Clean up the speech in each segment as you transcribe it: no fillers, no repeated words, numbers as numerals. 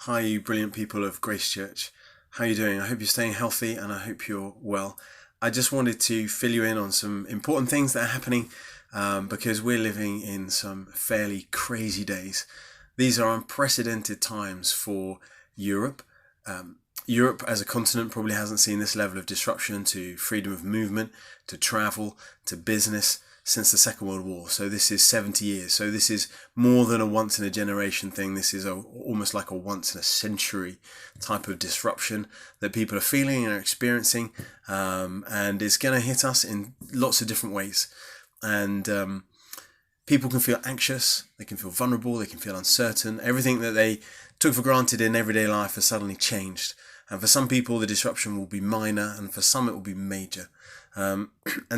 Hi, you brilliant people of Grace Church. How are you doing? I hope you're staying healthy and I hope you're well. I just wanted to fill you in on some important things that are happening because we're living in some fairly crazy days. These are unprecedented times for Europe. Europe as a continent probably hasn't seen this level of disruption to freedom of movement, to travel, to business since the Second World War. So this is 70 years. So this is more than a once in a generation thing. This is almost like a once in a century type of disruption that people are feeling and are experiencing. And it's going to hit us in lots of different ways. And people can feel anxious, they can feel vulnerable, they can feel uncertain. Everything that they took for granted in everyday life has suddenly changed. And for some people, the disruption will be minor, and for some, it will be major. And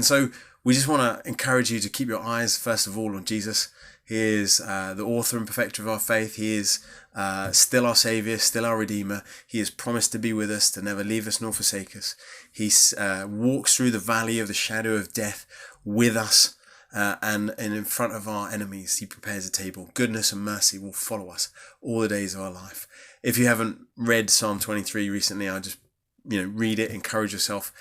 so we just want to encourage you to keep your eyes, first of all, on Jesus. He is the author and perfecter of our faith. He is still our Saviour, still our Redeemer. He has promised to be with us, to never leave us nor forsake us. He walks through the valley of the shadow of death with us. And in front of our enemies, he prepares a table. Goodness and mercy will follow us all the days of our life. If you haven't read Psalm 23 recently, I just read it, encourage yourself,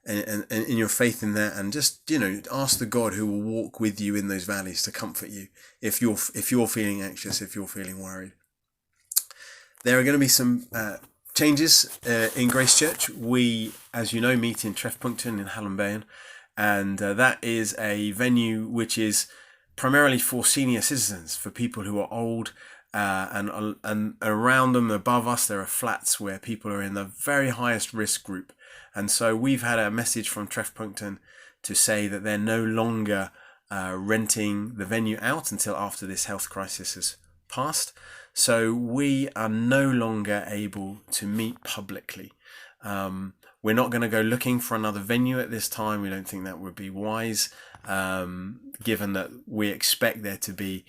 and in your faith in that, and just ask the God who will walk with you in those valleys to comfort you if you're feeling anxious, if you're feeling worried. There are going to be some changes in Grace Church. We, as you know, meet in Trefpunkten in Hallenbeyen. And that is a venue which is primarily for senior citizens, for people who are old, and around them, above us, there are flats where people are in the very highest risk group. And so we've had a message from Trefpunkten to say that they're no longer renting the venue out until after this health crisis has passed. So we are no longer able to meet publicly. We're not going to go looking for another venue at this time. We don't think that would be wise, given that we expect there to be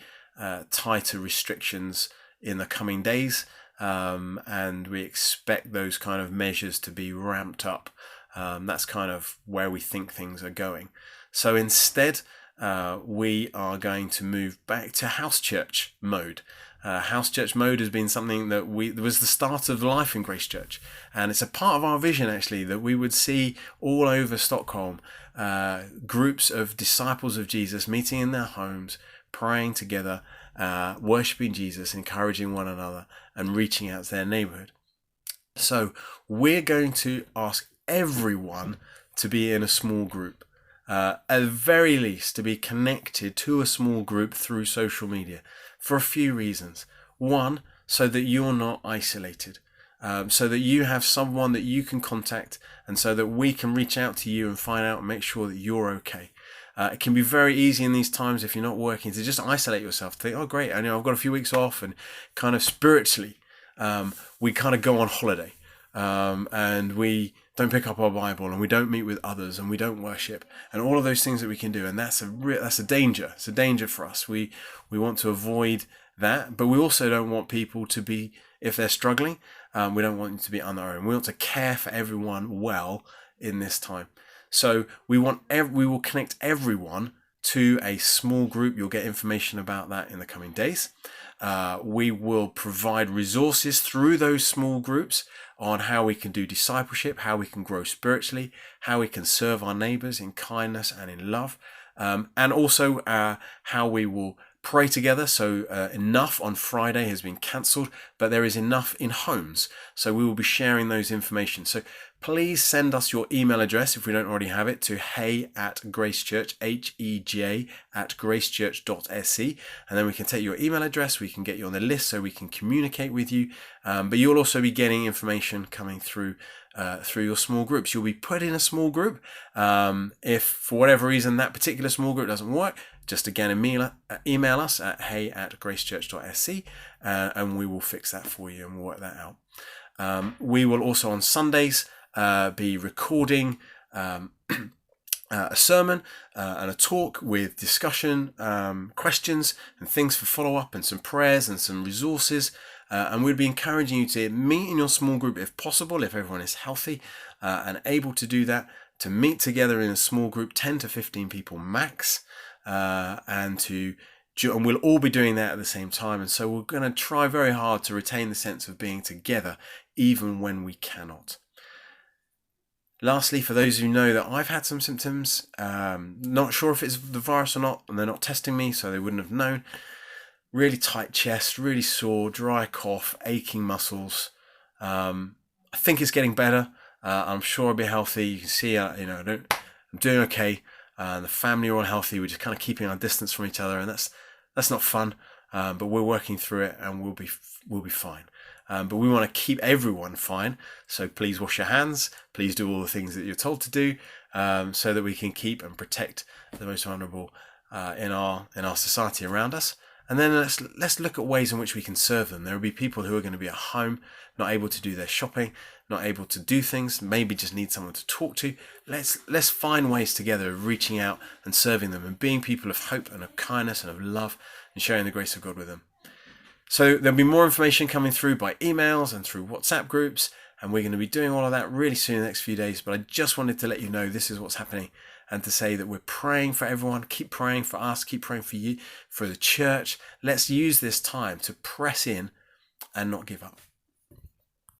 tighter restrictions in the coming days, and we expect those kind of measures to be ramped up. That's kind of where we think things are going. So instead, we are going to move back to house church mode. House church mode has been something that was the start of life in Grace Church, and it's a part of our vision actually that we would see all over Stockholm groups of disciples of Jesus meeting in their homes, praying together, worshipping Jesus, encouraging one another, and reaching out to their neighborhood. So we're going to ask everyone to be in a small group. At the very least, to be connected to a small group through social media for a few reasons. One, so that you're not isolated, so that you have someone that you can contact, and so that we can reach out to you and find out and make sure that you're okay. It can be very easy in these times, if you're not working, to just isolate yourself, to think, oh great, I've got a few weeks off, and kind of spiritually, we kind of go on holiday, and we don't pick up our Bible, and we don't meet with others, and we don't worship, and all of those things that we can do, and that's a danger. It's a danger for us. We want to avoid that, but we also don't want people to be, if they're struggling, we don't want them to be on their own. We want to care for everyone well in this time. So we will connect everyone to a small group. You'll get information about that in the coming days. We will provide resources through those small groups on how we can do discipleship, how we can grow spiritually, how we can serve our neighbors in kindness and in love, and also how we will pray together. So Enough on Friday has been cancelled, but there is Enough in homes. So we will be sharing those information. So please send us your email address if we don't already have it to hey@gracechurch, HEJ@gracechurch.se, and then we can take your email address, we can get you on the list so we can communicate with you, but you'll also be getting information coming through your small groups. You'll be put in a small group. If for whatever reason that particular small group doesn't work, just again email us at hey@gracechurch.se, and we will fix that for you and we'll work that out. We will also on Sundays be recording a sermon and a talk with discussion, questions and things for follow-up, and some prayers and some resources. And we'd be encouraging you to meet in your small group if possible, if everyone is healthy and able to do that, to meet together in a small group, 10 to 15 people max, and to and we'll all be doing that at the same time. And so we're going to try very hard to retain the sense of being together, even when we cannot. Lastly, for those who know that I've had some symptoms, not sure if it's the virus or not, and they're not testing me, so they wouldn't have known. Really tight chest, really sore, dry cough, aching muscles. I think it's getting better. I'm sure I'll be healthy. You can see, I'm doing okay. The family are all healthy. We're just kind of keeping our distance from each other, and that's not fun. But we're working through it, and we'll be fine. But we want to keep everyone fine. So please wash your hands. Please do all the things that you're told to do, so that we can keep and protect the most vulnerable in our society around us. And then let's look at ways in which we can serve them. There will be people who are going to be at home, not able to do their shopping, not able to do things, maybe just need someone to talk to. Let's find ways together of reaching out and serving them and being people of hope and of kindness and of love and sharing the grace of God with them. So there'll be more information coming through by emails and through WhatsApp groups, and we're going to be doing all of that really soon in the next few days. But I just wanted to let you know this is what's happening, and to say that we're praying for everyone. Keep praying for us, keep praying for you, for the church. Let's use this time to press in and not give up.